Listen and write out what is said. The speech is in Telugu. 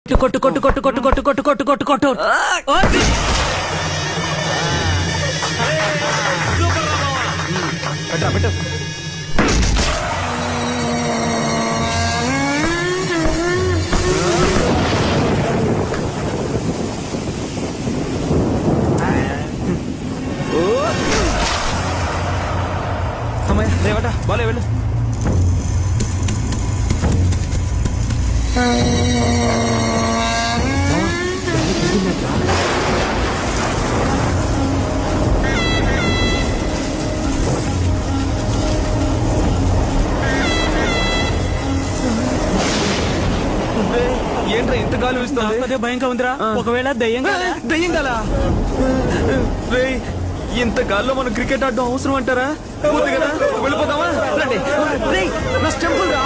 కొట్టు కొట్టు కొట్టు కొట్టు కొట్టు కొట్టు కొట్టు కొట్టు కొట్టు పెట్టు. అమ్మాయి రేవట బాలే వెళ్ళు. ఏంట్రా ఇంత గాలి ఇస్తుంది? అదే భయంగా ఉందిరా. ఒకవేళ దయ్యం దయ్యం గల రే, ఇంత గాల్లో మనం క్రికెట్ ఆడడం అవసరం అంటారా? కదా వెళ్ళిపోతావా? రండి. రేయ్, నా స్టెంపుల్ రా.